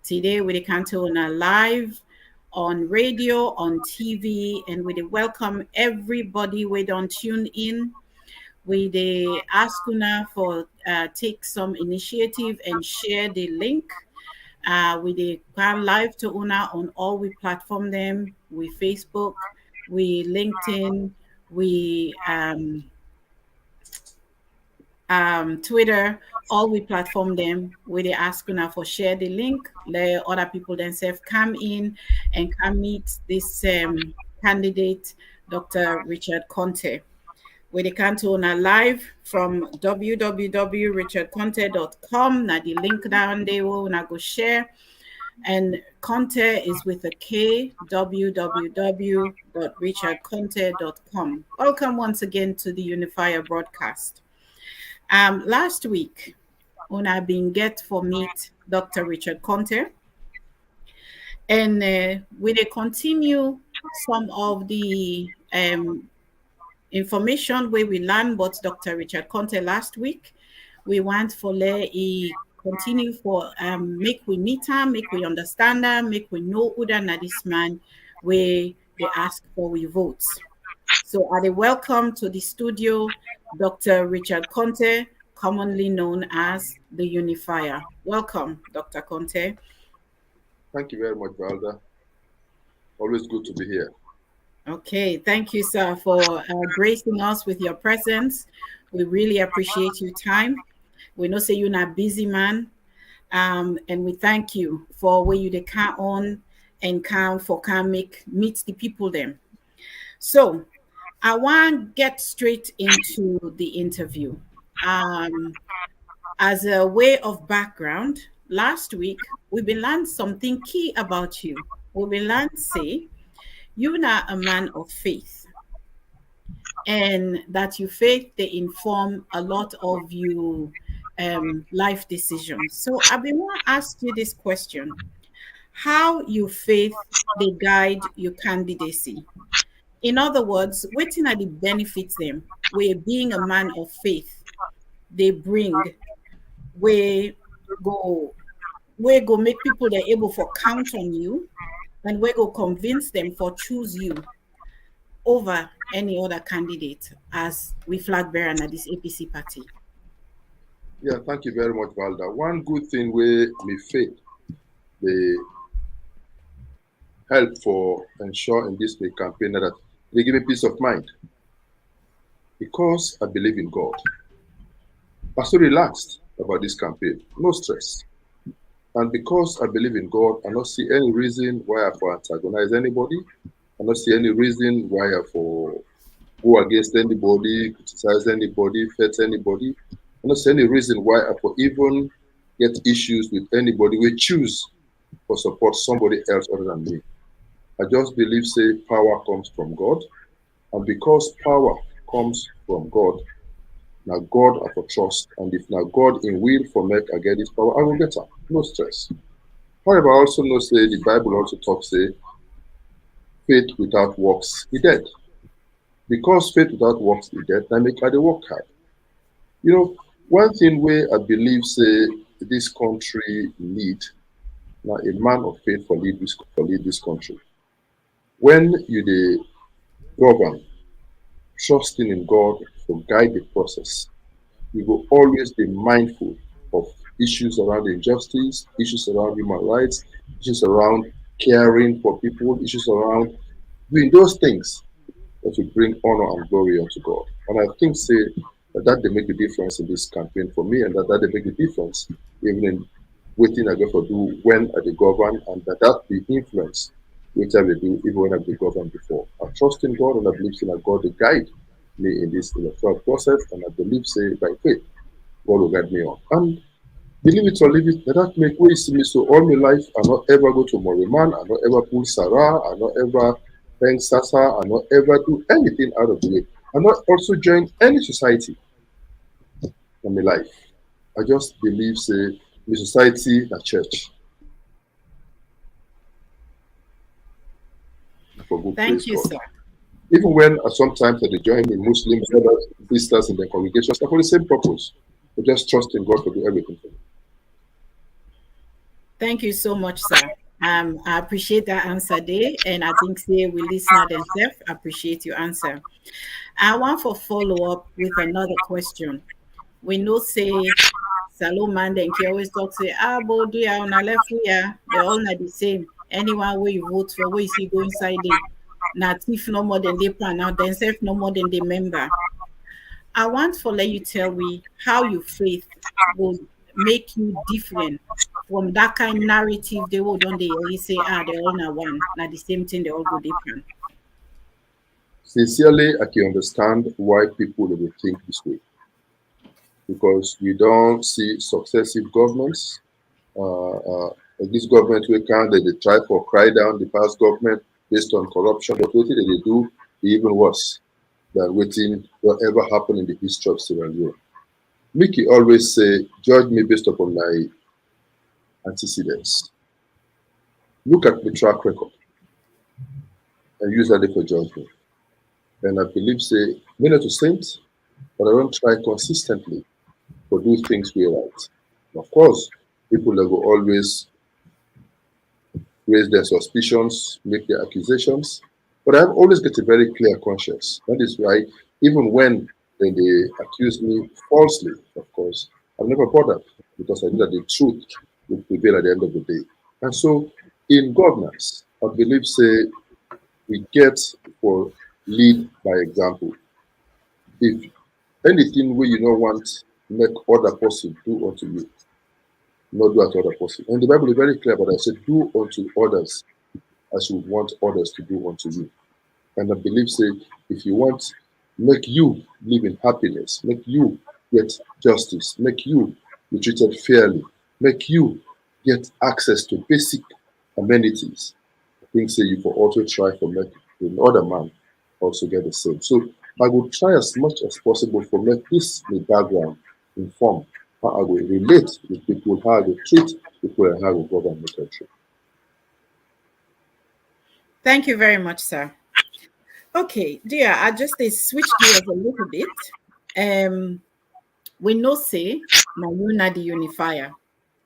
Today we can on a live on radio, on TV, and we welcome everybody we don't tune in. We they ask una for take some initiative and share the link. We they come live to una on all we platform them. We Facebook, we LinkedIn, we Twitter, all we platform them where they ask now for share the link, let other people themselves come in and come meet this candidate, Dr. Richard Konteh. Where they can to on live from www.richardkonteh.com. Now the link down there will now go share. And Konteh is with a K, www.richardkonteh.com. Welcome once again to the Unifier broadcast. Last week, when I been get for meet Dr. Richard Konteh, and we will continue some of the information where we learned about Dr. Richard Konteh last week. We want for he continue for make we meet him, make we understand him, make we know who that this man where they ask for we votes. So are they welcome to the studio, Dr. Richard Konteh, commonly known as the Unifier. Welcome, Dr. Konteh. Thank you very much, Valda. Always good to be here. Okay, thank you, sir, for gracing us with your presence. We really appreciate your time. We know say you're not busy man, and we thank you for where you can on and can meet the people them. So I want to get straight into the interview. As a way of background, last week we've been learned something key about you. We've been learned say you're not a man of faith, and that your faith they inform a lot of your life decisions. So I've been want to ask you this question: how your faith they guide your candidacy? In other words, waiting are the benefits them where being a man of faith they bring, where go make people they're able for count on you, and where go convince them for choose you over any other candidate as we flag bearer at this APC party. Yeah, thank you very much, Valda. One good thing where me faith they help for ensure in this campaign that they give me peace of mind because I believe in God. I'm so relaxed about this campaign, no stress. And because I believe in God, I don't see any reason why I for antagonize anybody. I don't see any reason why I for go against anybody, criticize anybody, fight anybody. I don't see any reason why I for even get issues with anybody. We choose or support somebody else other than me. I just believe, say, power comes from God. And because power comes from God, now God I for trust. And if now God in will for make I get this power, I will get her. No stress. However, I also know, say, the Bible also talks, say, faith without works is dead. Because faith without works is dead, I make I work hard. You know, one thing where I believe, say, this country need now a man of faith for lead this country. When you the govern, trusting in God to guide the process, you will always be mindful of issues around injustice, issues around human rights, issues around caring for people, issues around doing those things that will bring honor and glory unto God. And I think, say, that they make the difference in this campaign for me, and that they make the difference even in waiting I go for do when I govern, and that the influence which I will do even when I be governed before. I trust in God, and I believe in God to guide me in this electoral process, and I believe, say, by faith, God will guide me on. And believe it or leave it, that make way see me. So all my life, I not ever go to Moriman, I not ever pull Sarah, I not ever thank Sasa, I not ever do anything out of the way. I not also join any society in my life. I just believe, say, the society, the church. For good Thank you, God. sir. Even when sometimes they join the Muslim brothers and sisters in their congregations, for the same purpose. They just trust in God to do everything for them. Thank you so much, sir. I appreciate that answer there, and I think say we listener themselves appreciate your answer. I want for follow up with another question. We know say Salomon then he always talk say but they are on a left here, they're all not the same. Anyone where you vote for, where you see go inside the not if no more than they plan out themselves no more than they member. I want for let you tell me how your faith will make you different from that kind narrative they would don't they always say they all not one, not the same thing they all go different. Sincerely, I can understand why people will think this way because we don't see successive governments. This government we can they try for cry down the past government based on corruption, but what they do even worse than waiting whatever happened in the history of Sierra Leone. Mickey always say, judge me based upon my antecedents. Look at the track record and use that for judgment. And I believe say, me not to saint, but I don't try consistently to do things we right. And of course, people that will always raise their suspicions, make their accusations. But I've always got a very clear conscience. That is why, even when they accuse me falsely, of course, I've never bothered because I know that the truth will prevail at the end of the day. And so, in governance, I believe, say, we get for lead by example. If anything where you don't want make other person do unto you, not do unto other person. And the Bible is very clear, but I said, do unto others as you want others to do unto you. And I believe, say, if you want, make you live in happiness, make you get justice, make you be treated fairly, make you get access to basic amenities. I think, say, you will also try to make another man also get the same. So I will try as much as possible for make this the background inform how I will relate with people, how I will treat people, and how I will govern the country. Thank you very much, sir. Okay, dear, I just switch gears a little bit. Um, we know say Mayuna D-Unifier,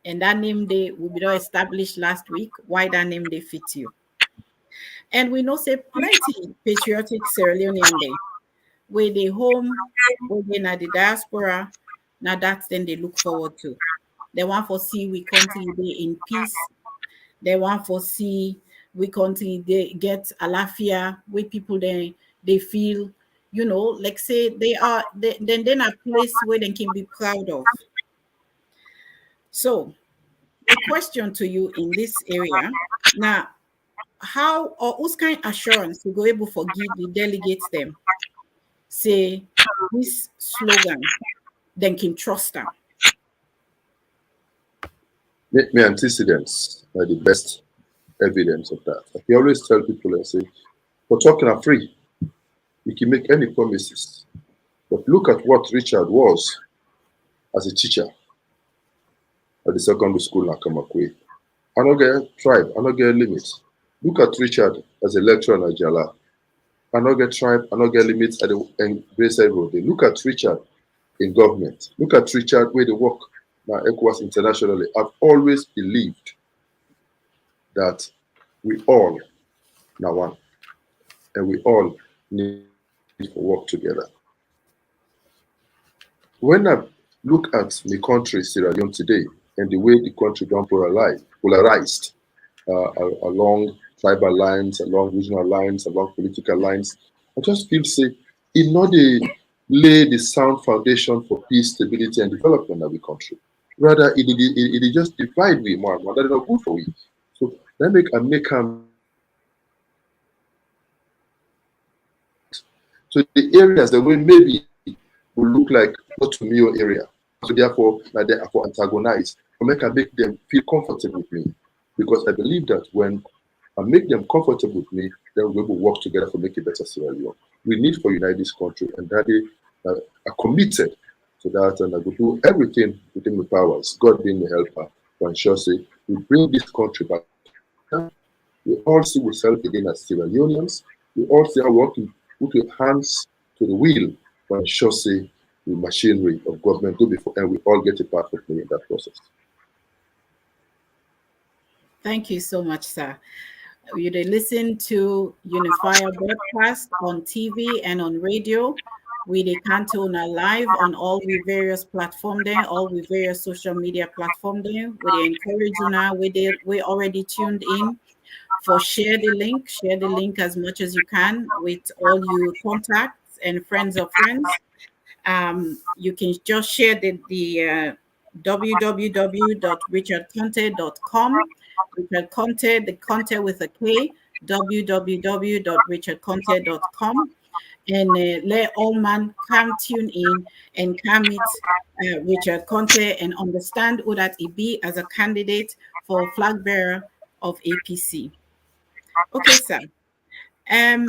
and that name they will be established last week. Why that name they fit you? And we know say plenty patriotic Sierra Leonean day where they home, where they na the diaspora. Now that's then they look forward to. They want for see we continue day in peace. They want for see we continue they get alafia where people they feel, like say they are then a place where they can be proud of. So a question to you in this area now, how or whose kind assurance you go able to give the delegates them say this slogan then can trust them. Make me antecedents are the best evidence of that. I can always tell people and say, for talking are free. You can make any promises. But look at what Richard was as a teacher at the secondary school in Akamakwe. I don't get tribe, I don't get limits. Look at Richard as a lecturer in Ajala. I don't get tribe, I don't get limits at the Bayside Road. They look at Richard in government. Look at Richard where they work now ECOWAS internationally. I've always believed that we all now one and we all need to work together. When I look at the country Sierra Leone today and the way the country got polarized along tribal lines, along regional lines, along political lines, I just feel say it not lay the sound foundation for peace, stability, and development of the country. Rather, it just divide we more and more. That is not good for we. So let me make so the areas that we maybe will look like not to me or area. So therefore, like they are for antagonize, or make them feel comfortable with me. Because I believe that when I make them comfortable with me, then we will work together to make a better Sierra Leone. We need to unite this country, and that they are committed to that, and I will do everything within the powers, God being the helper, to ensure say we bring this country back. We all see ourselves again as Sierra Leoneans. We all see how we want to put our hands to the wheel to ensure say the machinery of government go before, and we all get a part of play in that process. Thank you so much, sir. You dey listen to Unifier broadcast on TV and on radio. We dey Cantona live on all the various platform there, all the various social media platform there. We dey encourage you now. We already tuned in for share the link as much as you can with all your contacts and friends of friends. You can just share the www.richardkonteh.com. Richard Konteh, the Konteh with a K, www.richardkonteh.com. And let all man come tune in and come meet Richard Konteh and understand who that he be as a candidate for flag bearer of APC. Okay, sir. Um,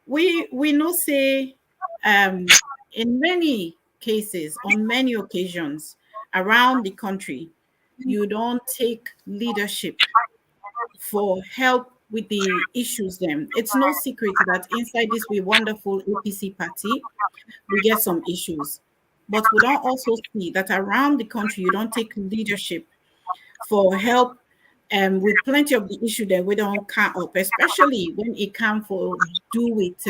we know say in many cases, on many occasions around the country, you don't take leadership for help with the issues them. It's no secret that inside this we wonderful APC party, we get some issues. But we don't also see that around the country you don't take leadership for help with plenty of the issue that we don't come up, especially when it come for do with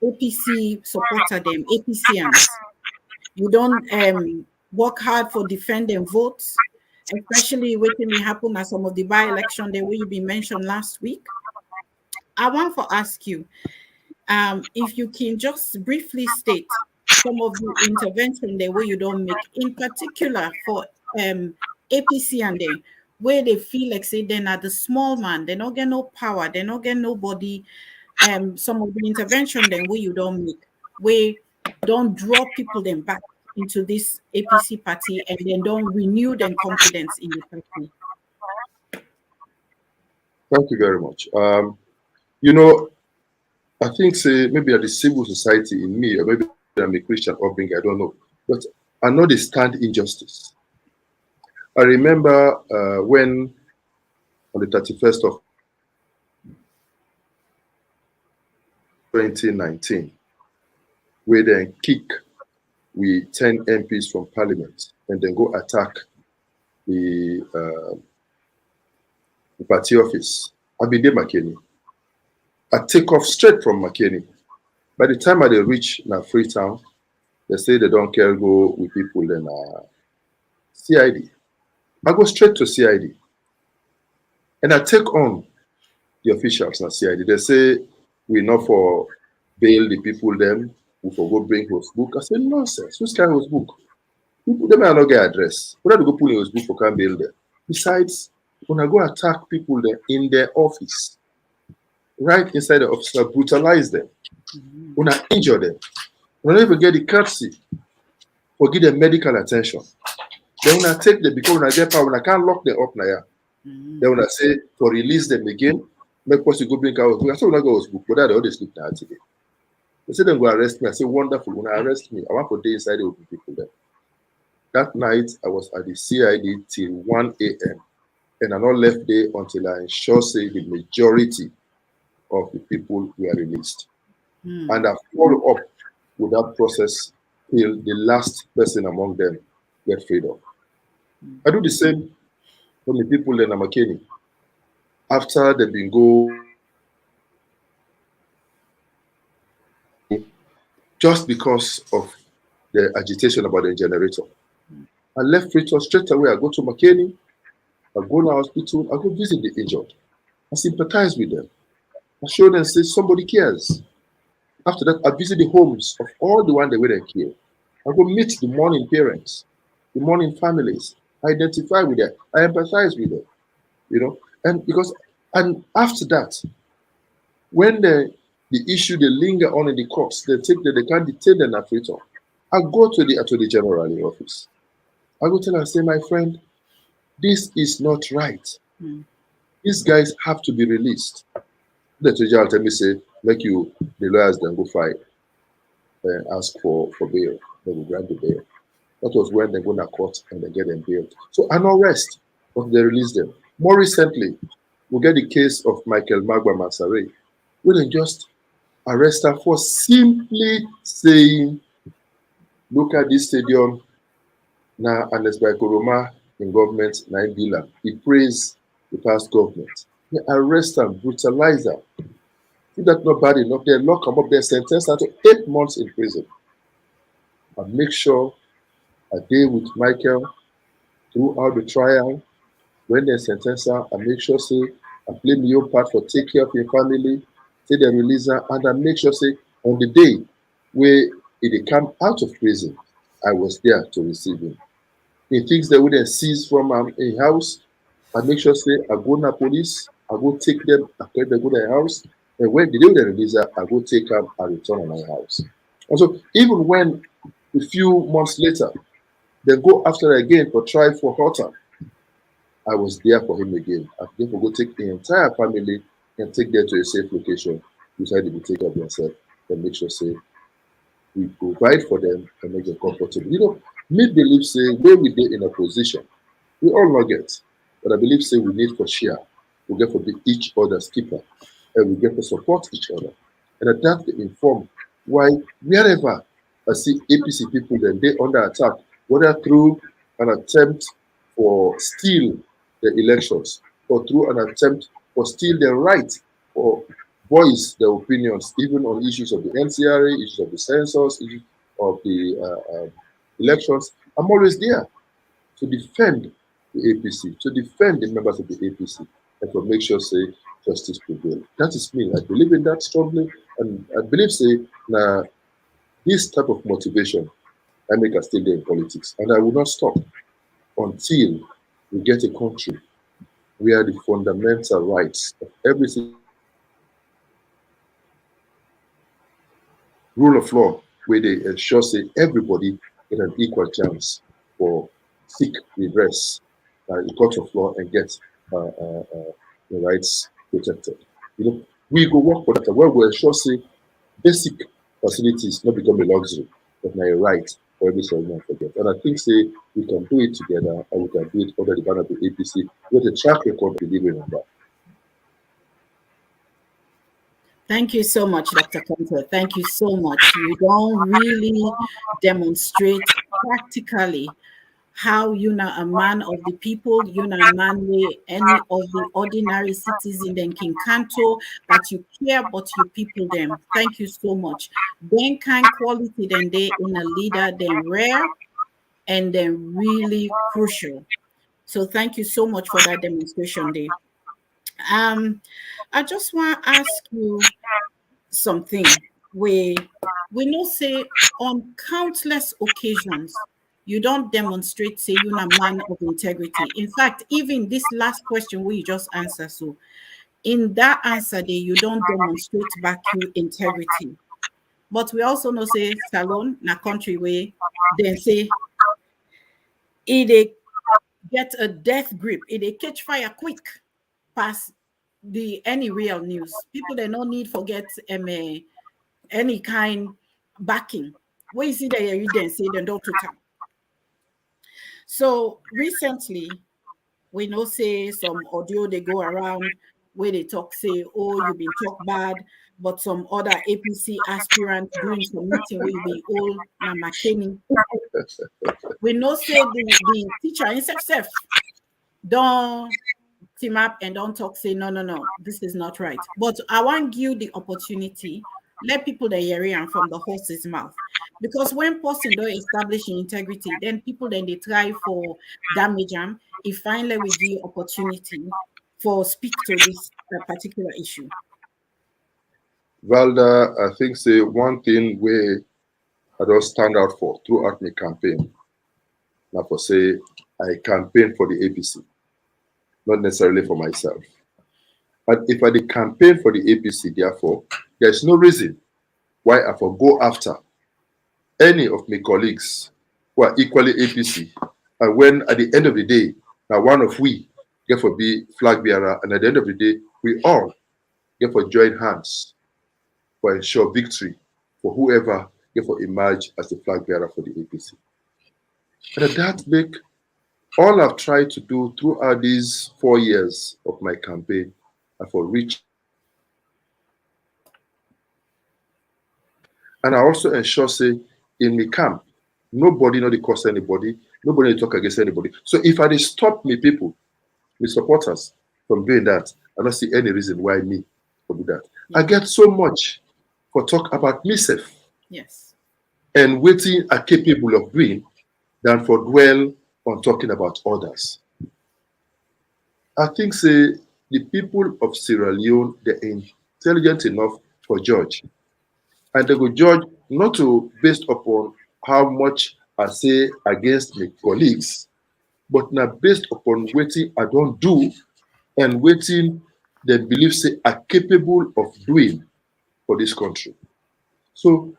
APC supporter them, APCans. You don't work hard for defending votes, especially waiting may happen at some of the by-election that will be mentioned last week. I want to ask you if you can just briefly state some of the intervention the way you don't make, in particular for APC and they where they feel like say they're not the small man, they don't get no power, they don't get nobody. Some of the intervention then where you don't make, where don't draw people then back into this APC party and then don't renew their confidence in the party. Thank you very much. You know, I think say maybe at the civil society in me, or maybe I'm a Christian upbringing, I don't know. But I know they stand injustice. I remember when on the 31st of 2019, we then kick we 10 MPs from parliament and then go attack the party office. I've been there, McKinney. I take off straight from McKinney. By the time I reach now Freetown, they say they don't care go with people then CID. I go straight to CID. And I take on the officials at CID. They say we not for bail the people them, we for go bring his book. I say nonsense. Who's carrying his book? People they may not get address. We have to go pull in his book for can bail them. Besides, when I go attack people there in their office, right inside the office, I brutalize them. When I injure them, when I even get the courtesy for give them medical attention. Then when I take them, because when I get power, when I can't lock them up now, then when I say to release them again, make possible go bring out. I say when I go to book, but I always sleep now today. They say them go arrest me. I say wonderful. When I arrest me, I want to day inside the open people there. That night I was at the CID till 1 a.m. and I not left there until I ensure say the majority of the people were released. And I follow up with that process till the last person among them get freed up. I do the same for the people in Amakeni. After they've been go just because of the agitation about the generator. I left Freetown straight away. I go to Makeni, I go to the hospital, I go visit the injured. I sympathize with them. I show them say somebody cares. After that, I visit the homes of all the ones that were here. I go meet the mourning parents, the mourning families. I identify with them. I empathize with them. You know, and after that, when the issue they linger on in the courts, they can't detain them at Freetown. I go to the Attorney General in the office. I go tell her, say, my friend, this is not right. These guys have to be released. The Attorney General tell me, say, make you the lawyers then go fight and ask for bail. They will grant the bail. That was when they go to court and they get them bailed. So an arrest, but they release them. More recently, we get the case of Michael Magba Masare, where they just arrest her for simply saying, look at this stadium now, and it's by Koroma in government, 9 billion. He prays the past government. They arrest them, brutalize them. If that's not bad enough, they lock them up, they sentence her to 8 months in prison. And make sure I deal with Michael throughout the trial. When they sentence her, I make sure say I play my own part for take care of your family, say they release her, and I make sure say on the day where he come out of prison, I was there to receive him. In things that wouldn't seize from a house, I make sure say I go to police, I go take them, I take them go to their house, and when the day they release her, I go take them and return to my house. And so even when a few months later they go after her again for try for hurt, I was there for him again. I therefore go take the entire family and take them to a safe location, decide to take care of themselves and make sure say we provide for them and make them comfortable. Me believe say where we dey in a position, we all not get, but I believe say we need for share, we get for be each other's keeper, and we get to support each other. And that to inform why wherever I see APC people then they under attack, whether through an attempt for steal the elections or through an attempt for steal their right or voice their opinions, even on issues of the NCRA, issues of the census, issues of the elections. I'm always there to defend the APC, to defend the members of the APC, and to make sure say justice prevail. That is me. I believe in that strongly, and I believe say now this type of motivation I make us still there in politics, and I will not stop until we get a country where the fundamental rights of every rule of law, where they ensure say everybody get an equal chance for seek redress in court of law and get the rights protected. We go work for that. Where we ensure say basic facilities not become a luxury, but now a right for every Solomon forget. And I think say we can do it together and we can do it under the banner of the APC with a track record delivering on that. Thank you so much, Dr. Konteh. Thank you so much. You don't really demonstrate practically how you're not a man of the people, you're not a man with any of the ordinary citizens in King Kanto, that you care about your people them. Thank you so much. Then kind quality then they in a leader, then rare and then really crucial. So thank you so much for that demonstration there. I just want to ask you something where we know say on countless occasions you don't demonstrate say you're a man of integrity. In fact, even this last question where you just answer, so in that answer there you don't demonstrate back your integrity. But we also know say Salon na country way then say it get a death grip, it catch fire quick past the any real news. People they no need forget any kind backing. Where you see that you then say they don't total. So recently, we know say some audio they go around where they talk say, oh, you've been talked bad, but some other APC aspirant doing some meeting where you be all na McKinney. We know say the teacher in self don't team up and don't talk say no, this is not right. But I want you the opportunity, let people that hear it from the horse's mouth. Because when person don't establish integrity, then people then they try for damage them. If finally we give opportunity for speak to this particular issue. Valda, I think say one thing where I don't stand out for throughout my campaign. Now for say I campaign for the APC, not necessarily for myself. But if I did campaign for the APC, therefore, there's no reason why I for go after any of my colleagues who are equally APC. And when at the end of the day, now one of we get for be flag bearer, and at the end of the day, we all get for join hands for ensure victory for whoever get for emerge as the flag bearer for the APC. And that make all I've tried to do throughout these 4 years of my campaign and for reach. And I also ensure say in my camp, nobody not cost anybody, nobody talk against anybody. So if I stop me people, my supporters, from doing that. I don't see any reason why me to do that. I Yeah. get so much for talk about myself Yes. and waiting are capable of doing than for dwell on talking about others. I think say the people of Sierra Leone they're intelligent enough for judge, and they go judge not to based upon how much I say against my colleagues, but now based upon waiting I don't do and waiting they believe say are capable of doing for this country. So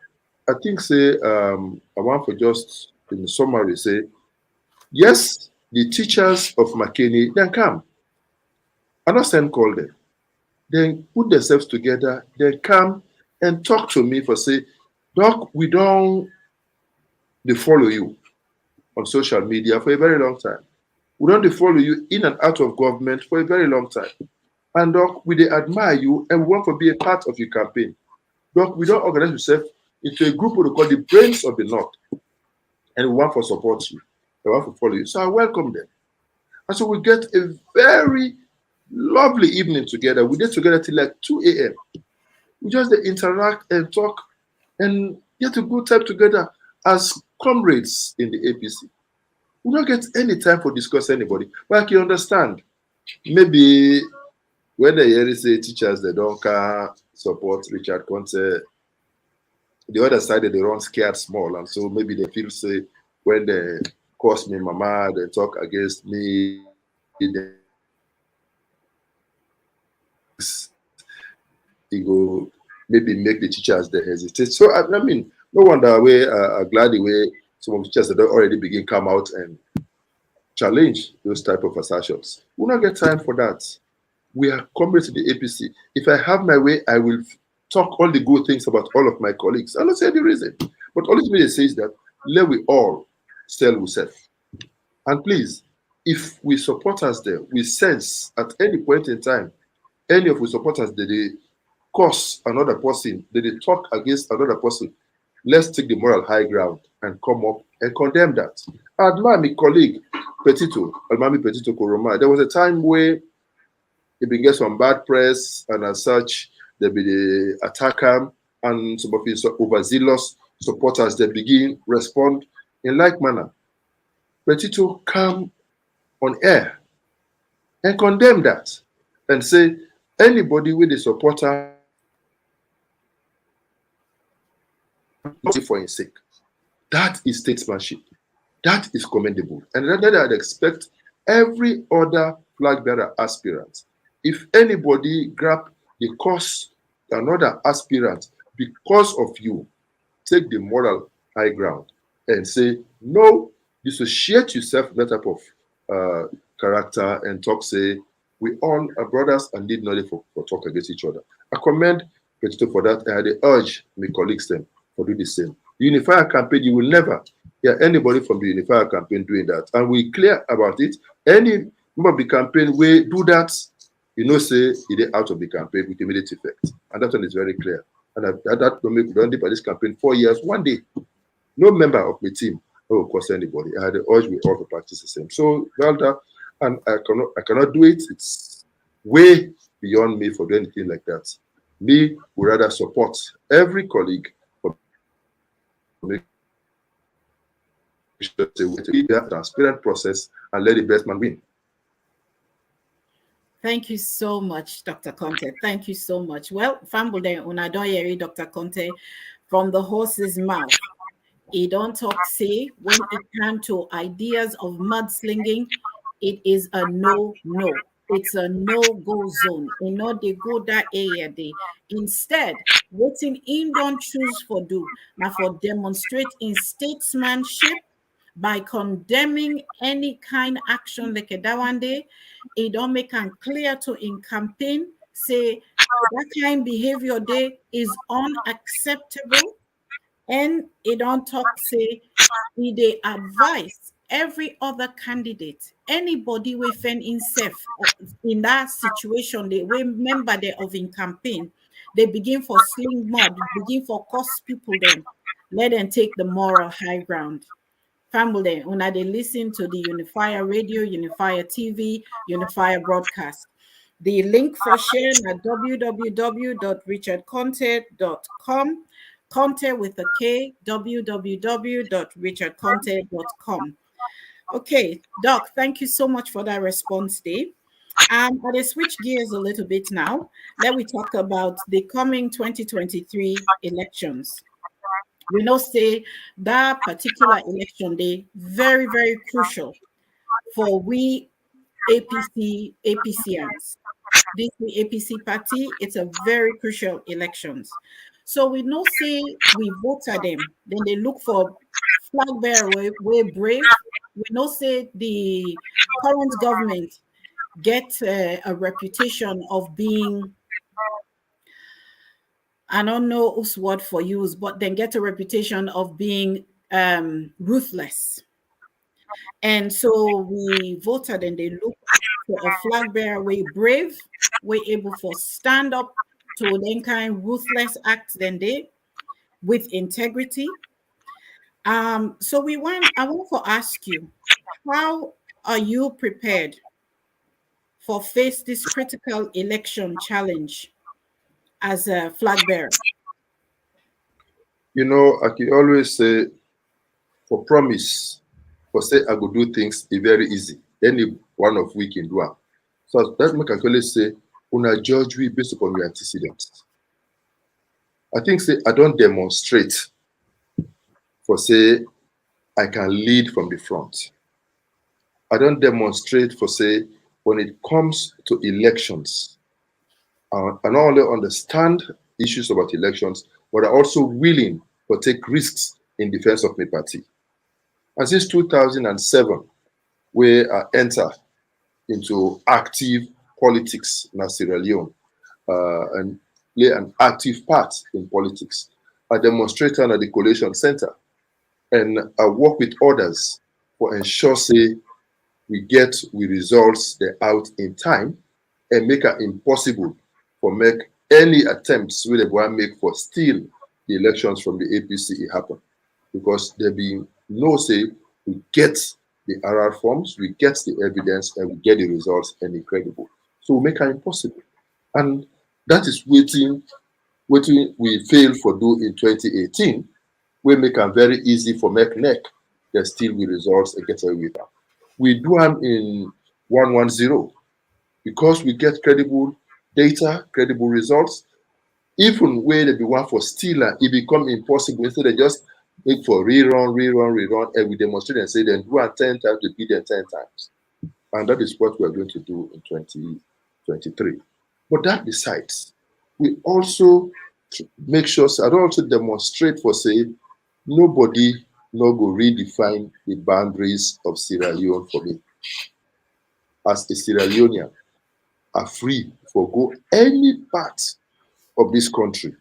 I think say I want for just in summary say yes, the teachers of McKinney then come. I not send call them. Then put themselves together, then come and talk to me for say, Doc, we don't they follow you on social media for a very long time. We don't they follow you in and out of government for a very long time. And Doc, we they admire you and we want to be a part of your campaign. Doc, we don't organize yourself into a group we call the brains of the North, and we want to support you. We want to follow you. So I welcome them. And so we get a very lovely evening together. We did together till like 2 a.m. We just interact and talk and get a good time together as comrades in the APC. We don't get any time for discuss anybody. But I can understand. Maybe when they hear say teachers they don't support Richard Konteh, the other side they run scared small, and so maybe they feel say when they curse me mama, they talk against me, they it go maybe make the teachers they hesitate. So I mean, no wonder way glad the way some of the teachers that already begin come out and challenge those type of assertions. We don't get time for that. We are coming to the APC. If I have my way, I will talk all the good things about all of my colleagues. I don't say the reason, but ultimately it says that let we all sell we self. And please, if we support us there, we sense at any point in time, any of we supporters that they curse another person, that they talk against another person, let's take the moral high ground and come up and condemn that. I admire my colleague Petito, Almami Petito Koroma. There was a time where he been get some bad press, and as such, they be the attack him, and some of his overzealous supporters they begin respond in like manner. Petito come on air and condemn that and say anybody with the supporter for his sake. That is statesmanship. That is commendable. And that I'd expect every other flag bearer aspirant. If anybody grab the cause another aspirant because of you, take the moral high ground and say, no, dissociate yourself from that type of character and talk, say, we all are brothers and need knowledge for talk against each other. I commend Petito for that, and I urge my colleagues them for do the same. The Unifier campaign, you will never hear anybody from the Unifier campaign doing that. And we clear about it. Any member of the campaign will do that, you know, say it is out of the campaign with immediate effect. And that one is very clear. And that don't make done by this campaign 4 years, one day. No member of the team will cost anybody. I had the urge we all to practice the same. So Valda, and I cannot do it. It's way beyond me for doing anything like that. Me would rather support every colleague for making sure it's a transparent process and let the best man win. Thank you so much, Dr. Konteh. Thank you so much. Well, Fambude Unadoyeri, Dr. Konteh, from the horse's mouth. He don't talk say when it comes to ideas of mudslinging, it is a no. It's a no-go zone. You know, they go that area. They instead, waiting in don't choose for do. Now for demonstrate in statesmanship by condemning any kind action like a that one day, it don't make it clear to in campaign say that kind behavior there is unacceptable, and it don't talk say they advise every other candidate, anybody we find himself in that situation, they remember they of in campaign, they begin for sling mud, begin for cost people them, let them take the moral high ground. Family, when they listen to the Unifier Radio, Unifier TV, Unifier broadcast. The link for sharing at www.richardkonteh.com. Konteh with a K, www.richardkonteh.com. Okay, Doc, thank you so much for that response, Dave. But I switch gears a little bit now. Let me talk about the coming 2023 elections. We know say that particular election day very, very crucial for we APCians. This the APC party, it's a very crucial elections. So we know say we vote at them, then they look for flag bearer way brave. We know say the current government get a reputation of being, I don't know whose word for use, but then get a reputation of being ruthless. And so we voted and they look for a flag bearer way brave, way able for stand up to then kind ruthless acts than they with integrity. So I want to ask you, how are you prepared for face this critical election challenge as a flag bearer? You know, I can always say, for promise, for say I go do things, e very easy. Any one of we can do am. So that make I always say, una judge we based upon your antecedents. I think say I don't demonstrate for say I can lead from the front. I don't demonstrate for say when it comes to elections, I not only understand issues about elections, but are also willing to take risks in defense of my party. And since 2007, where I enter into active politics in Sierra Leone and play an active part in politics. I demonstrate at the Collation Center and I work with others for ensure say we results the out in time and make it impossible for make any attempts we want make for steal the elections from the APC happen. Because there be no say we get the RR forms, we get the evidence, and we get the results and incredible. So we make it impossible. And that is waiting we failed for do in 2018. We make it very easy for make neck, they still with results and get away with that. We do them in 110 because we get credible data, credible results. Even where they be one for stealer, it become impossible. Instead of just make for rerun, and we demonstrate and say then do it 10 times, to beat them 10 times. And that is what we are going to do in 2023. But that besides, we also make sure, I don't also demonstrate for say, nobody no go redefine the boundaries of Sierra Leone for me. As a Sierra Leonean, are free for go any part of this country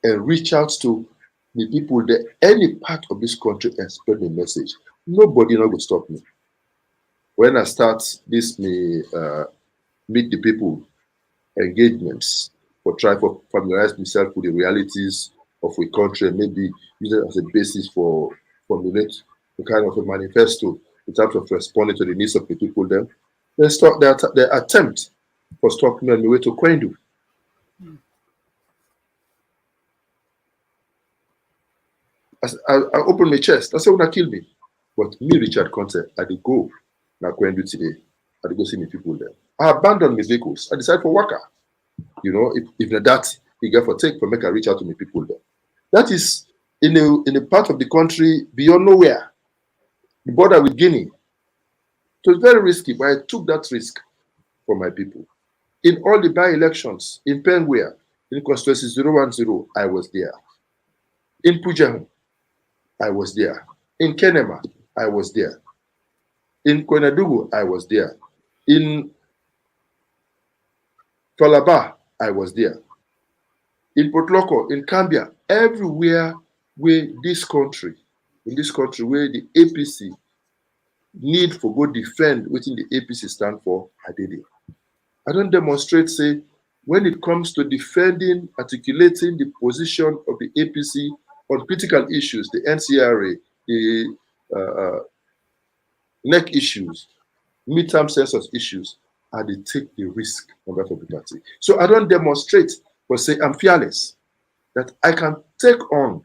and reach out to the people that any part of this country and spread the message. Nobody not go stop me. When I start this meet the people engagements for try for familiarize myself with the realities of a country and maybe use it as a basis for formulate the kind of a manifesto in terms of responding to the needs of the people then stop their attempt for stopping me on the way to Kwendu. I opened my chest. I said, "Wanna kill me?" But me, Richard Konteh, I did go na Kwendu today. I did go see my people there. I abandoned my vehicles. I decided for Waka. You know, if that he get for take for make I reach out to my people there. That is in a part of the country beyond nowhere, the border with Guinea. So it's very risky, but I took that risk for my people. In all the by-elections, in Penguia, in constituency 010, I was there. In Pujahun, I was there. In Kenema, I was there. In Koinadugu, I was there. In Falaba, I was there. In Potloko, in Cambia, everywhere where in this country where the APC need for go defend what the APC stand for, I did it. I don't demonstrate, say, when it comes to defending, articulating the position of the APC on critical issues, the NCRA, the NEC issues, midterm census issues, I dey take the risk on behalf of the party. So I don't demonstrate, but say I'm fearless, that I can take on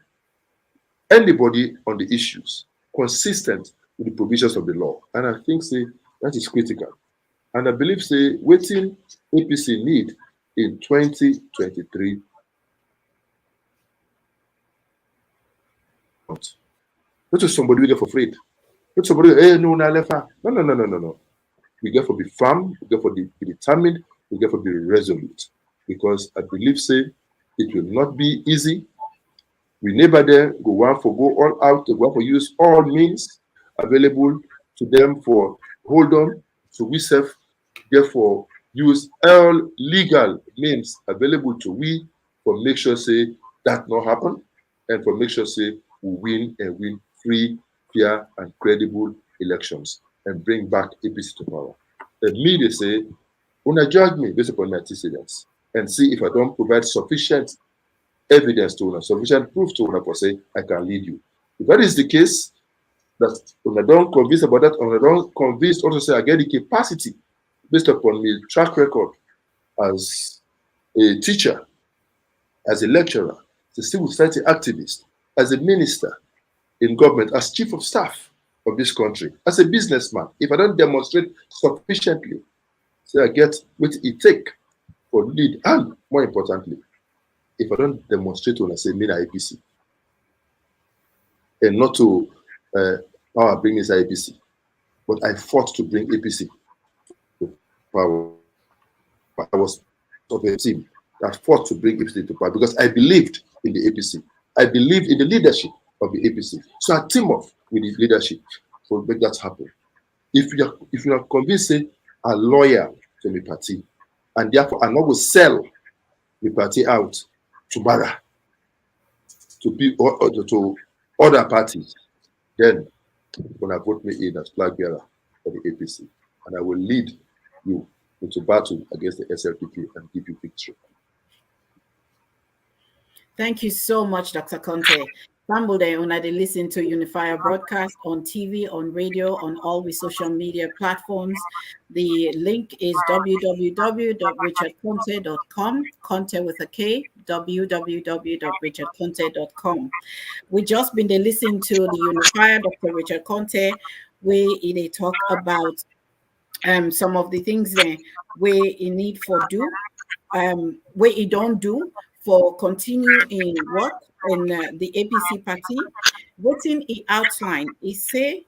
anybody on the issues consistent with the provisions of the law. And I think say that is critical. And I believe say waiting APC need in 2023. Not just somebody we get for afraid. Not somebody, hey, no, no, no. We get for be firm, we get for be determined, we get for be resolute. Because I believe say it will not be easy. We never there go all out, go want for use all means available to them for hold on. So we self therefore use all legal means available to we for make sure say that not happen and for make sure say we win free, fair, and credible elections and bring back APC to power. And me they say, when I judge me based upon my antecedents and see if I don't provide sufficient evidence to una, sufficient proof to una for say I can lead you. If that is the case, that when I don't convince about that, when I don't convince also say I get the capacity based upon my track record as a teacher, as a lecturer, as a civil society activist, as a minister in government, as chief of staff of this country, as a businessman, if I don't demonstrate sufficiently, say I get what it take for lead, and more importantly, if I don't demonstrate when I say me na APC, and not to power bring this APC, but I fought to bring APC to power. I was of a team that fought to bring APC to power because I believed in the APC. I believed in the leadership of the APC. So I team up with the leadership to make that happen. If you are convinced, say, a lawyer to the party, and therefore I'm not going to sell the party out to Bara, to people, to other parties, then when I vote me in as flag bearer for the APC, and I will lead you into battle against the SLPP and give you victory. Thank you so much, Dr. Konteh. They listen to Unifier broadcast on TV, on radio, on all the social media platforms. The link is www.richardkonteh.com, Konteh with a K, www.richardkonteh.com. We just been listening to the Unifier, Dr. Richard Konteh, where they talk about some of the things there where you need for do, where you don't do for continue in work in the APC party. What he outline, he say,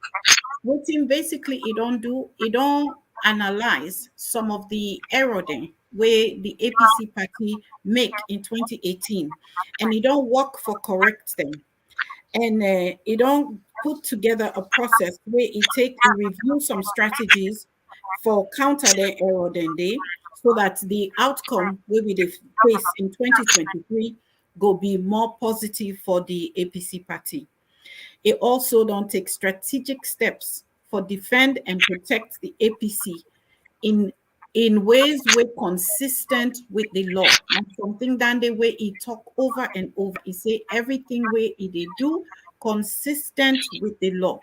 what basically he don't do, he don't analyze some of the error there where the APC party make in 2018, and he don't work for correct them. And he don't put together a process where he take and review some strategies for counter their error then they, so that the outcome will be the face in 2023 go be more positive for the APC party. It also don't take strategic steps for defend and protect the APC in ways we're consistent with the law. And something that the way he talk over and over, he say everything where he do consistent with the law.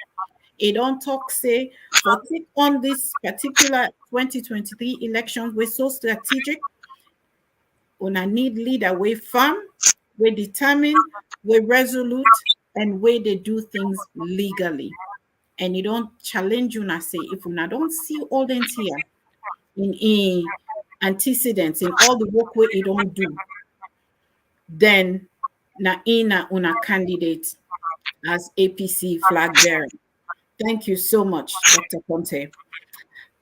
He don't talk say for take on this particular 2023 elections, we're so strategic. Una need leader we firm, we determined, we resolute, and where they do things legally. And you don't challenge una say if una don't see all them here in antecedents in all the work where you don't do, then na ina una candidate as APC flag bearer. Thank you so much, Dr. Konteh.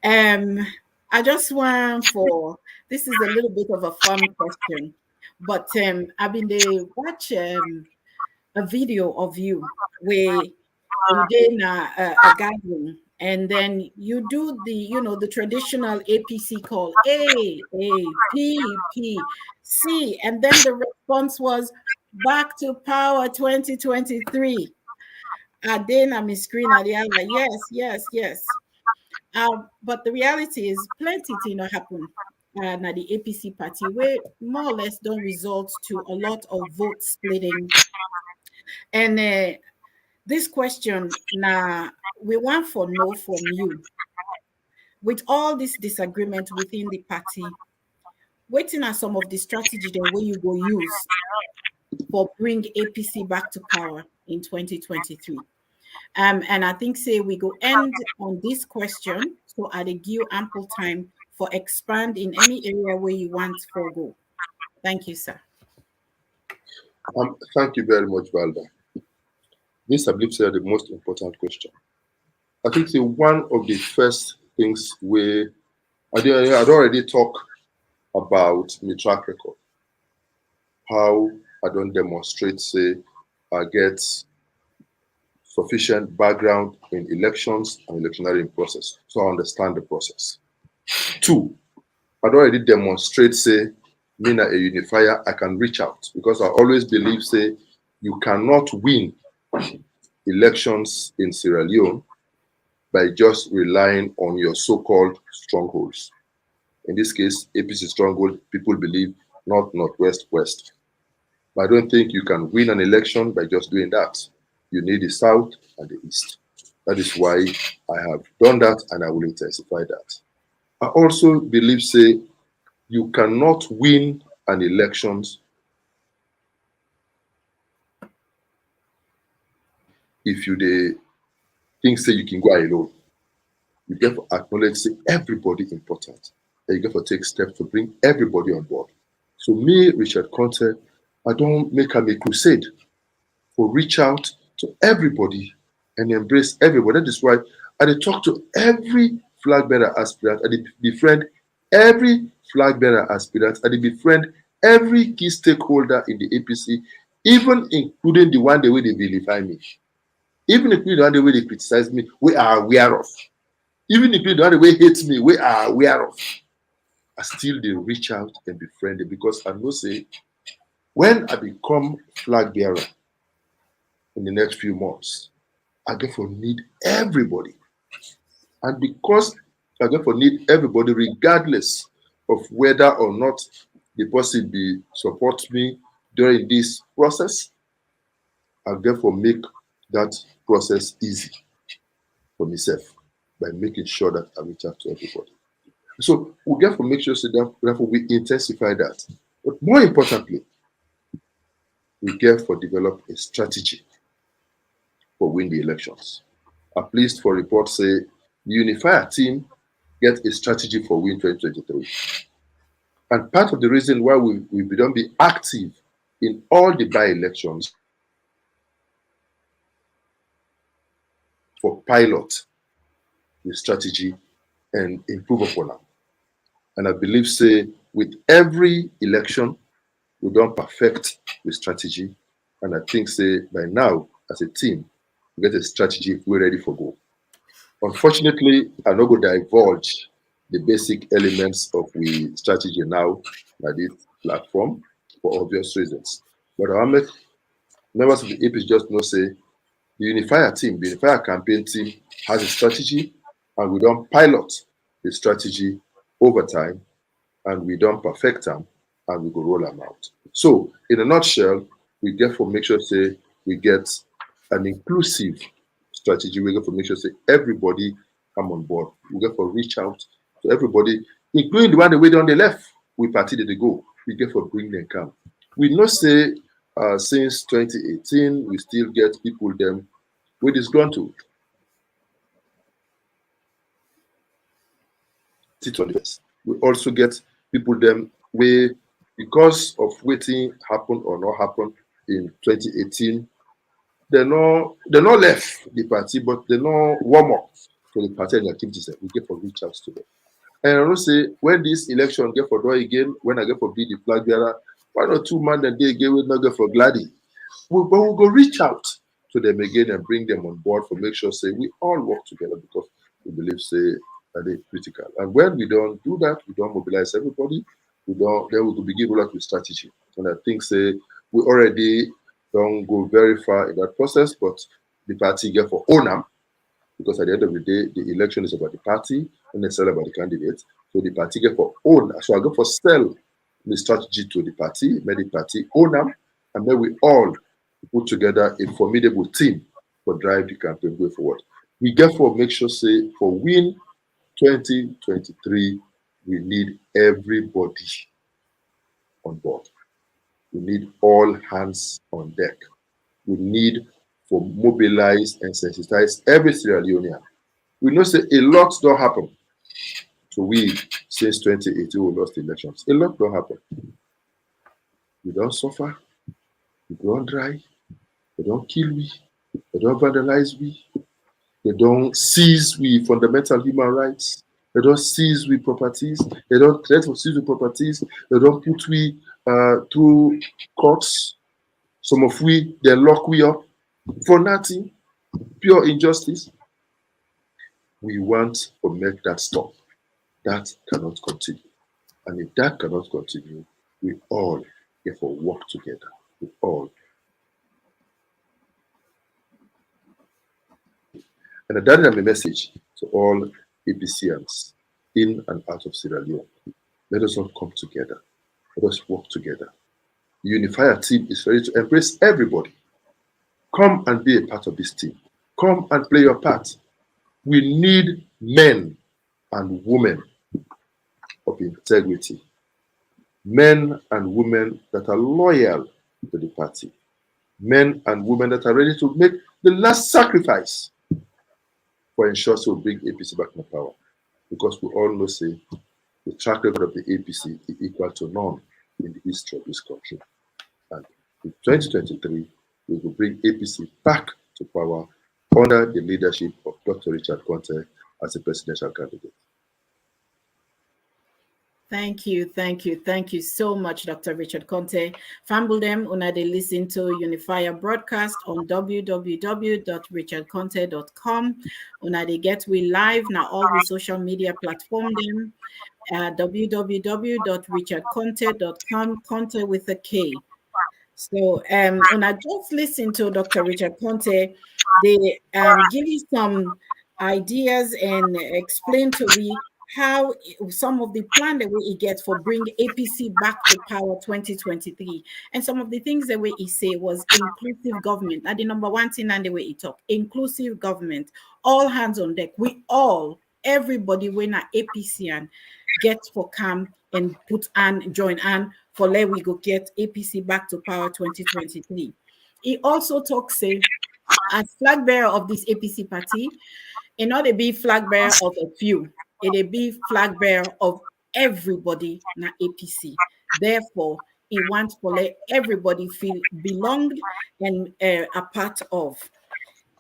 I just want for this is a little bit of a fun question, but I've been there watch a video of you where you did a gathering, and then you do the traditional APC call A P P C, and then the response was back to power 2023. Then I'm screen at the other, yes. But the reality is plenty thing happen na the APC party where more or less don't result to a lot of vote splitting. And this question now we want for know from you. with all this disagreement within the party, waiting are some of the strategy the way you go use for bring APC back to power in 2023. And I think say we go end on this question, so I give you ample time for expand in any area where you want for go. Thank you, sir. Thank you very much, Valda. This, I believe, is the most important question. I think one of the first things I'd already talked about my track record, how I don't demonstrate, say, I get sufficient background in elections and electioneering process, so I understand the process. 2, I'd already demonstrate, say, me a unifier, I can reach out, because I always believe, say, you cannot win elections in Sierra Leone by just relying on your so-called strongholds. In this case, APC stronghold, people believe North, Northwest, West. But I don't think you can win an election by just doing that. You need the South and the East. That is why I have done that, and I will intensify that. I also believe, say, you cannot win an election if you think, say, you can go alone. You get to acknowledge, say, everybody important. And you get to take steps to bring everybody on board. So me, Richard Konteh, I don't make a crusade for reach out to everybody and embrace everybody. That is why I talk to every flag bearer aspirant. I befriend every flag bearer aspirant. I befriend every key stakeholder in the APC, even including the one the way they vilify me, even including the one the way they criticize me, we are aware of. Even including the one the way hate me, we are aware of. I still they reach out and befriend them, because I know, say, when I become flag bearer in the next few months, I get for need everybody. And because I get for need everybody, regardless of whether or not the person be support me during this process, I therefore make that process easy for myself by making sure that I reach out to everybody. So we get to make sure that therefore we intensify that. But more importantly, we get to develop a strategy for win the elections. I'm pleased for report say the Unifier team get a strategy for win 2023. And part of the reason why we don't be active in all the by-elections for pilot the strategy and improve upon them. And I believe, say, with every election, we don't perfect the strategy. And I think, say, by now, as a team, we get a strategy, we're ready for go. Unfortunately, I'm not going to divulge the basic elements of the strategy now at this platform for obvious reasons. But our members of the APC just know, say, the Unifier team, the Unifier campaign team has a strategy, and we don't pilot the strategy over time, and we don't perfect them, and we go roll them out. So, in a nutshell, we therefore make sure, say, we get an inclusive strategy. We get to make sure, say, everybody come on board. We get to reach out to everybody, including the one the way on the left. We party they go. We get to bring them come. We know, say, since 2018, we still get people them with disgruntled. We also get people them where, because of waiting happen or not happen in 2018, they're not left the party, but they're not warm up for the party and activities that we get for reach out to them. And I will say, when this election get for door again, when I get for be the flag bearer, 1 or 2 months and they again will not get for Gladdy. We'll go reach out to them again and bring them on board for make sure, say, we all work together, because we believe, say, that they're critical. And when we don't do that, we don't mobilize everybody, then we will begin with a strategy. And I think, say, we already don't go very far in that process, but the party get for own them, because at the end of the day, the election is about the party, and it's all about the candidate. So the party get for own. So I go for sell the strategy to the party, make the party own them, and then we all put together a formidable team for drive the campaign going forward. We therefore make sure, say, for win 2023, we need everybody on board. We need all hands on deck. We need to mobilize and sensitize every Sierra Leonean. We know say a lot don't happen. So we, since 2018, we lost elections. A lot don't happen. We don't suffer. We don't dry. They don't kill we. They don't vandalize we. They don't seize we fundamental human rights. They don't seize we properties. They don't threaten to seize we properties. They don't put we through courts. Some of we, they lock we up for nothing. Pure injustice. We want to make that stop. That cannot continue. And if that cannot continue, we all have to work together. We all. And that is my message to all APCians in and out of Sierra Leone. Let us all come together. Let us work together. The Unifier team is ready to embrace everybody. Come and be a part of this team. Come and play your part. We need men and women of integrity. Men and women that are loyal to the party. Men and women that are ready to make the last sacrifice for ensuring we'll bring APC back in power. Because we all know, say, the track record of the APC is equal to none in the history of this country. And in 2023, we will bring APC back to power under the leadership of Dr. Richard Konteh as a presidential candidate. Thank you so much, Dr. Richard Konteh. Famble them una they listen to Unifier broadcast on www.richardkonteh.com. Una they get we live now all the social media platform them www.richardkonteh.com, Konteh with a K. So when I just listen to Dr. Richard Konteh, they give you some ideas and explain to me how some of the plan that we get for bring APC back to power 2023. And some of the things that he say was inclusive government. Now the number one thing and the way he talk, inclusive government, all hands on deck. We all, everybody when a APC and get for camp and put and join and for let we go get APC back to power 2023. He also talks say as flag bearer of this APC party, and not a be flag bearer of a few, it be flag bearer of everybody na APC. Therefore, he wants to let everybody feel belonged and a part of.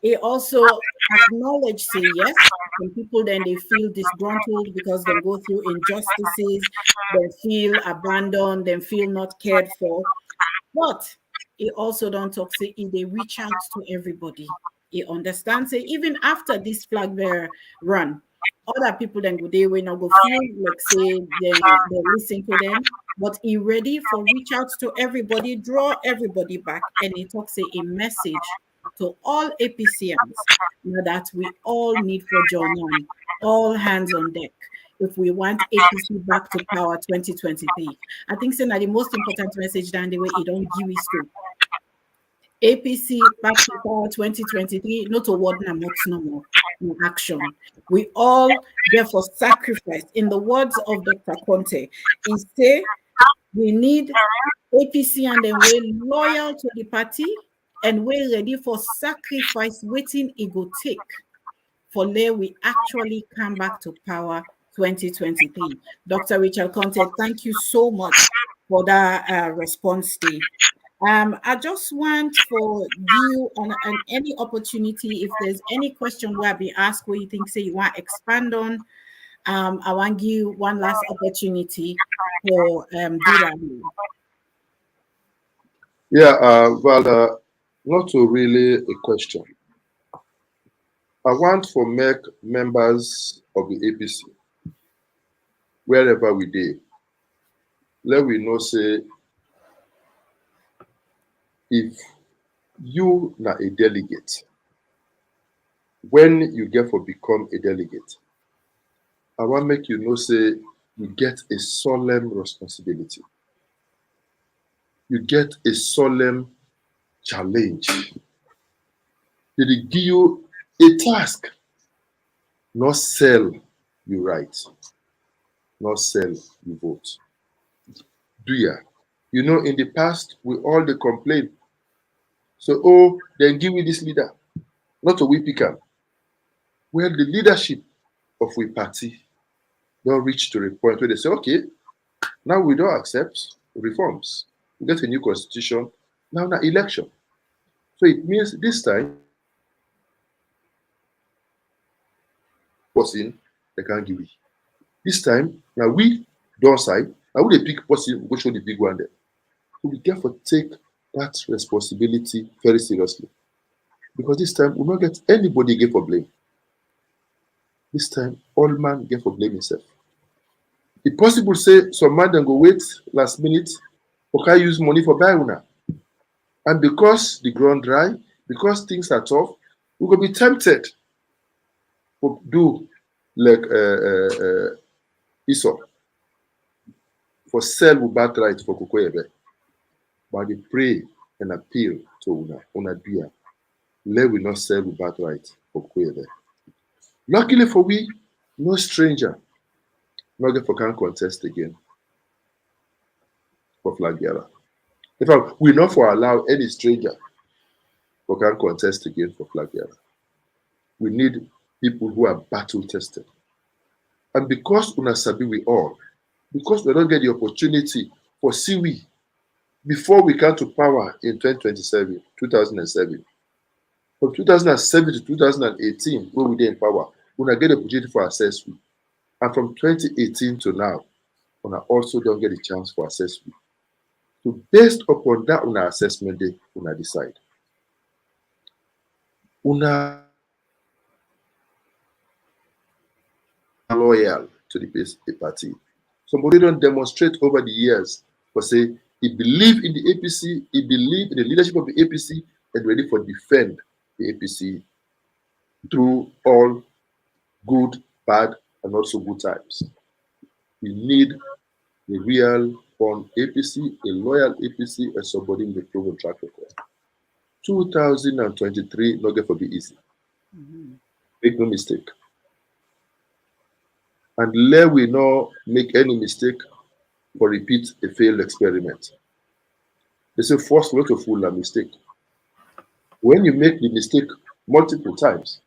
He also acknowledged, say yes, some people then they feel disgruntled because they go through injustices, they feel abandoned, they feel not cared for. But he also don't talk, say they reach out to everybody. He understands, say even after this flag bearer run, other people then go they will not go feel like say they listen to them, but he ready for reach out to everybody, draw everybody back, and he talks a message to all APCians that we all need for join on, all hands on deck if we want APC back to power 2023. I think so now the most important message than the way it don't give us to APC back to power 2023, not a word no more, no action. We all therefore sacrifice. In the words of Dr. Konteh, he say we need APC and then we're loyal to the party and we're ready for sacrifice waiting it go take for there we actually come back to power 2023. Dr. Richard Konteh, thank you so much for that response day. I just want for you on any opportunity, if there's any question where I be asked where you think say you want to expand on, I want to give you one last opportunity for do that. Yeah, Valda, not to really a question. I want for make members of the APC, wherever we dey, let we know say if you na a delegate, when you get for become a delegate, I want make you know say you get a solemn responsibility. You get a solemn challenge. They give you a task, not sell you write, not sell, you vote. Do ya? You know, in the past, we all the complain. So, oh, then give me this leader, not a we pick up. Well, the leadership of we party don't reach to a point where they say, okay, now we don't accept reforms. We get a new constitution, now election. So it means this time, person they can't give it. This time, now we don't side, now we the big person, we go show the big one there. So we therefore take that responsibility very seriously. Because this time, we will not get anybody again for blame. This time, all man get for blame himself. If possible, say some man then go wait last minute, okay, use money for buy una. And because the ground dry, because things are tough, we will be tempted to do like Esau, for sell with bad right for Kukwebe. But they pray and appeal to una dear. Let we not sell with bad right for Kukwebe. Luckily for we, no stranger, not get for can contest again for flag bearer. In fact, we not for allow any stranger for can contest again for flag bearer. We need people who are battle tested. And because una sabi we all, because we don't get the opportunity for see we before we come to power in 2007, from 2007 to 2018, when we did in power, we get the opportunity for access we. And from 2018 to now, una also don't get a chance for access we. So based upon that una assessment day, una decide. Una loyal to the party. Somebody don't demonstrate over the years for say he believe in the APC, he believe in the leadership of the APC, and ready for defend the APC through all good, bad, and also good times. We need a real born APC, a loyal APC, and somebody with a proven track record. 2023 not going to be easy. Make no mistake. And let we not make any mistake or repeat a failed experiment. They say first not to fool a mistake. When you make the mistake multiple times,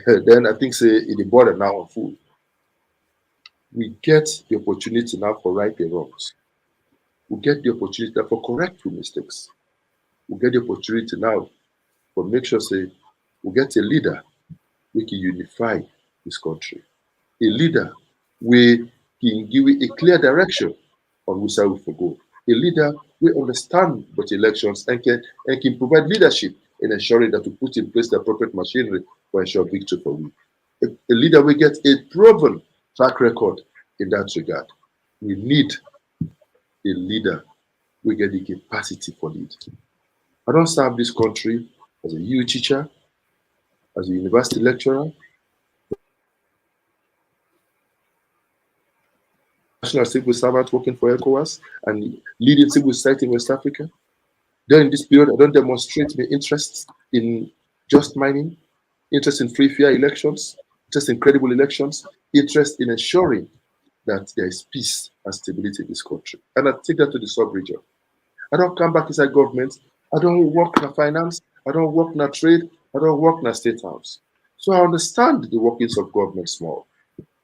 then I think say it is border now on fool. We get the opportunity now for right the wrongs. We get the opportunity for correct the mistakes. We get the opportunity now for make sure say we get a leader we can unify this country. A leader where can give a clear direction on which side we for go. A leader will understand what elections and can provide leadership in ensuring that we put in place the appropriate machinery for ensure victory for we. A leader will get a proven track record in that regard. We need a leader we get the capacity for lead. I don't serve this country as a U teacher, as a university lecturer, national civil servant working for ECOWAS and leading civil society in West Africa. During this period, I don't demonstrate my interest in just mining, interest in free, fair elections, interest in credible elections, interest in ensuring that there is peace and stability in this country. And I take that to the sub-region. I don't come back inside government. I don't work in finance. I don't work in trade. I don't work in a state house. So I understand the workings of government small.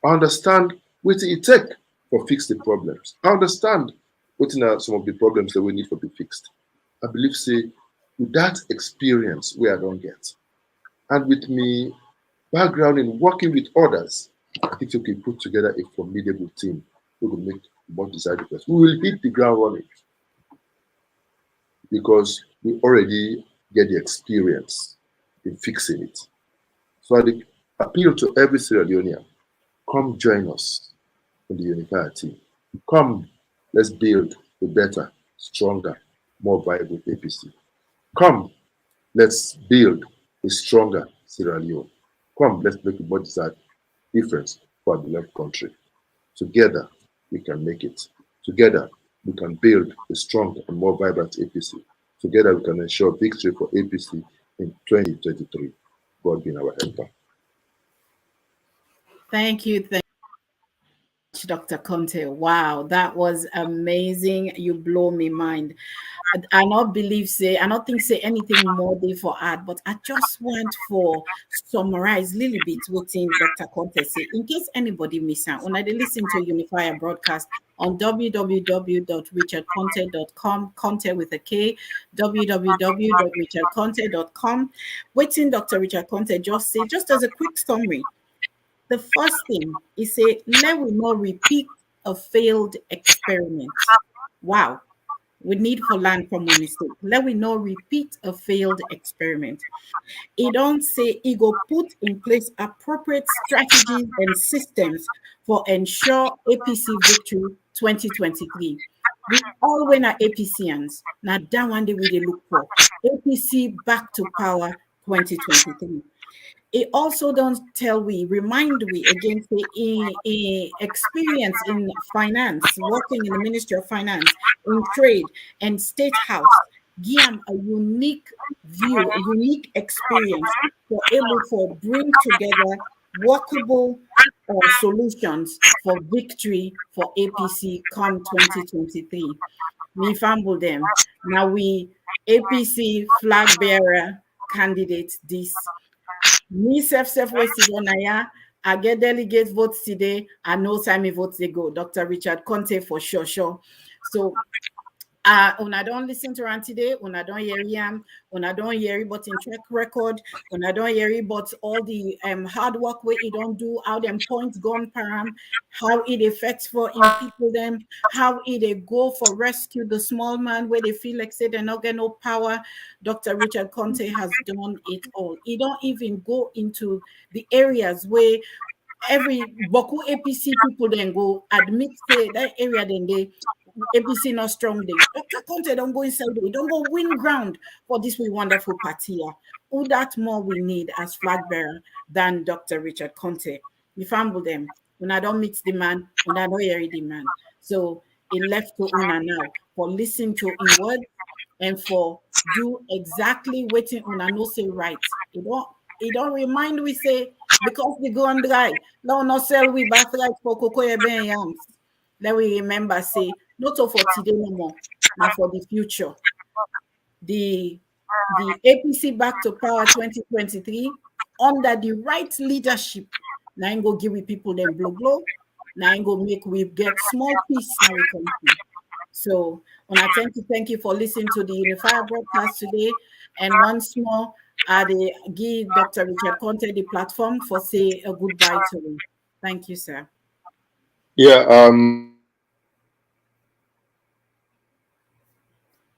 I understand what it takes for fix the problems. I understand what are some of the problems that we need to be fixed. I believe, say, with that experience where I don't get, and with me background in working with others, I think we can put together a formidable team who will make more desired results. We will hit the ground running because we already get the experience in fixing it. So I appeal to every Sierra Leonean, come join us in the Unifier team. Come, let's build a better, stronger, more viable APC. Come, let's build a stronger Sierra Leone. Come, let's make a more desired difference for our beloved country. Together, we can make it. Together, we can build a stronger and more vibrant APC. Together, we can ensure victory for APC in 2023. God be our helper. Thank you. Dr. Konteh. Wow, that was amazing. You blow me mind. I not believe say I not think say anything more there for add, but I just want for summarize little bit within Dr. Konteh say in case anybody miss out. When I listen to Unifier broadcast on www.richardkonteh.com, Konteh with a K, www.richardkonteh.com. Waiting Dr. Richard Konteh just say just as a quick summary. The first thing is say, let we not repeat a failed experiment. Wow. We need for learn from a mistake. Let we not repeat a failed experiment. He don't say he go put in place appropriate strategies and systems for ensure APC victory 2023. We all win our APCians. Now that one day we dey look for. APC back to power 2023. It also don't tell we, remind we again, say experience in finance, working in the Ministry of Finance, in trade and State House, give 'em a unique view, a unique experience for able to bring together workable solutions for victory for APC come 2023. Me fumble them. Now we APC flag bearer candidates this me self we sit on ya. I get delegate votes today. I know time me votes they go. Dr. Richard Konteh for sure. So when I don't listen to Ran today, when I don't hear him, when I don't hear but in track record, when I don't hear but all the hard work where he don't do, how them points gone param, how it affects for in people them, how it they go for rescue the small man where they feel like say they not get no power. Dr. Richard Konteh has done it all. He don't even go into the areas where every Boku APC people then go admit say that area then they APC not strong day. Dr. Konteh don't go inside there. Don't go win ground for this we wonderful party here. Who that more we need as flag bearer than Dr. Richard Konteh. We fumble them. When I don't meet the man, when I don't hear the man. So it left to Una now for listen to in word and for do exactly waiting Una no say right. It don't remind we say because we go on dry. Now not sell we birthright for cocoa ben yams. Let we remember say not for today no more, now for the future. The APC back to power 2023 under the right leadership. Now I'm go give we people them blow. Now I'm go make we get small peace now we country. So when I thank you for listening to the Unified broadcast today. And once more, I give Dr. Richard Konteh the platform for say a goodbye to him. Thank you, sir. Yeah,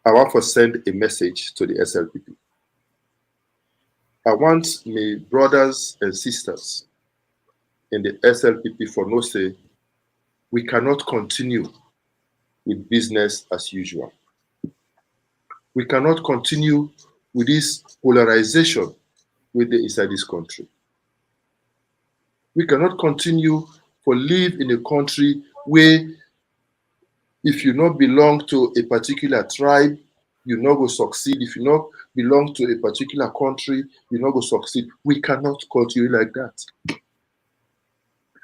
I want to send a message to the SLPP. I want my brothers and sisters in the SLPP for no say we cannot continue with business as usual. We cannot continue with this polarization with the inside this country. We cannot continue to live in a country where if you not belong to a particular tribe, you not go succeed. If you not belong to a particular country, you not go succeed. We cannot continue like that.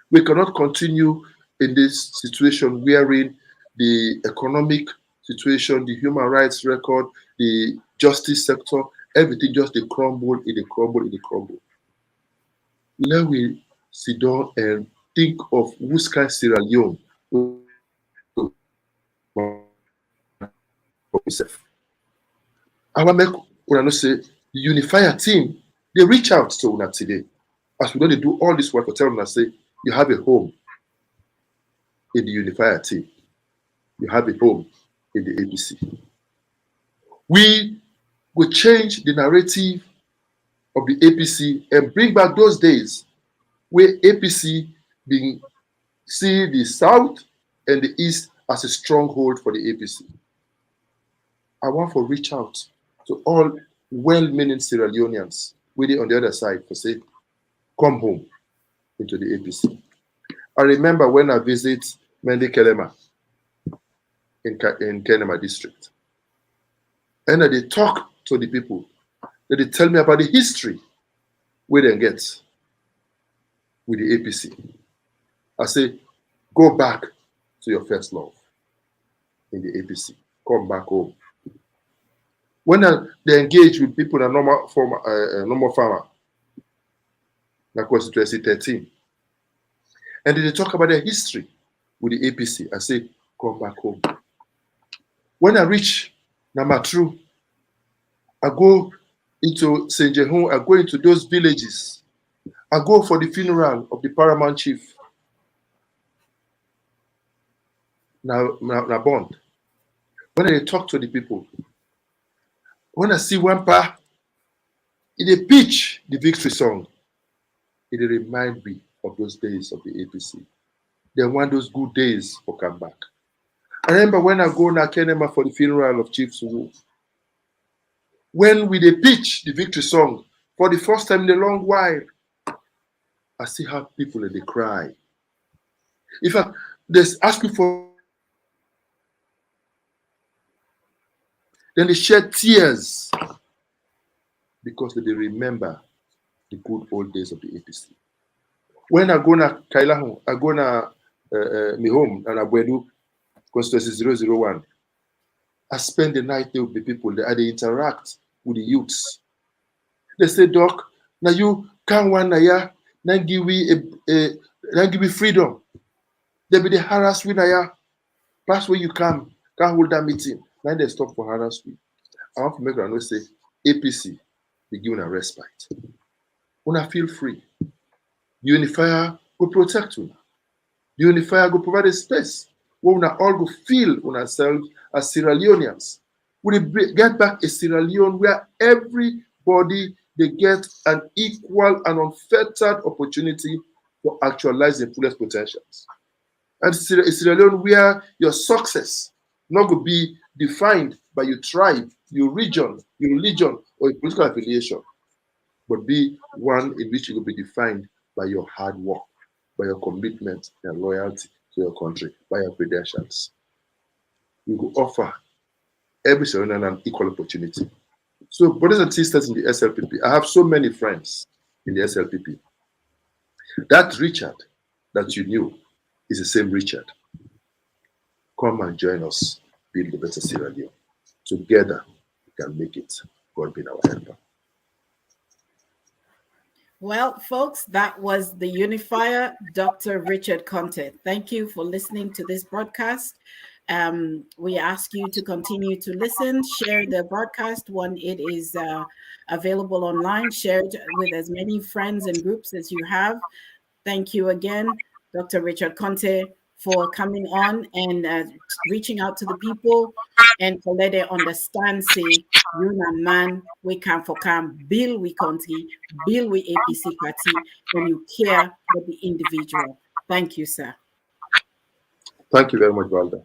We cannot continue in this situation wherein the economic situation, the human rights record, the justice sector, everything just they crumble, it crumble. Let we sit down and think of which kind Sierra Leone for myself. I want to make say the Unifier team, they reach out to una today. As we know they do all this work for telling us say you have a home in the Unifier team. You have a home in the APC. We will change the narrative of the APC and bring back those days where APC being see the South and the East as a stronghold for the APC. I want to reach out to all well-meaning Sierra Leoneans waiting on the other side for say, come home into the APC. I remember when I visit Mendi Kelema in Kenema district. And they talk to the people. They tell me about the history where they get with the APC. I say, Go back to your first love in the APC. Come back home. When they engage with people in a normal farmer, that was 2013, and they talk about their history with the APC, I say, come back home. When I reach Namatru, I go into St. Jehun, I go into those villages. I go for the funeral of the paramount chief, Nabond. When I talk to the people, when I see one pa, they pitch the victory song, it remind me of those days of the APC. They want those good days for come back. I remember when I go to Kenema for the funeral of Chief Sulu, when we pitch the victory song for the first time in a long while, I see how people they cry. In fact, they ask you for, then they shed tears because they remember the good old days of the APC. When I go to Kailahu, I go to my home and Abuedu, constituency 001. I spend the night there with the people. They interact with the youths. They say, Doc, now you can't want na now give me freedom. They be the harass we na pass where you can't hold that meeting. Now they stop for harass we. I want to make a note say APC they give a respite. Una feel free. D-Unifier will protect you. D-Unifier will provide a space where we all go feel ourselves as Sierra Leoneans. We get back a Sierra Leone where everybody they get an equal and unfettered opportunity to actualize their fullest potentials. And a Sierra Leone where your success not going to be defined by your tribe, your region, your religion, or your political affiliation, but be one in which you will be defined by your hard work, by your commitment and loyalty to your country, by your credentials. We will offer every Sierra Leonean an equal opportunity. So, brothers and sisters in the SLPP, I have so many friends in the SLPP. That Richard that you knew is the same Richard. Come and join us, build the better Sierra Leone. Together, we can make it. God be our helper. Well, folks, that was the Unifier, Dr. Richard Konteh. Thank you for listening to this broadcast. We ask you to continue to listen, share the broadcast when it is available online, share it with as many friends and groups as you have. Thank you again, Dr. Richard Konteh, for coming on and reaching out to the people and for let them understand, say, you and man, we can for come, build we country, build we APC party, and you care for the individual. Thank you, sir. Thank you very much, Valda.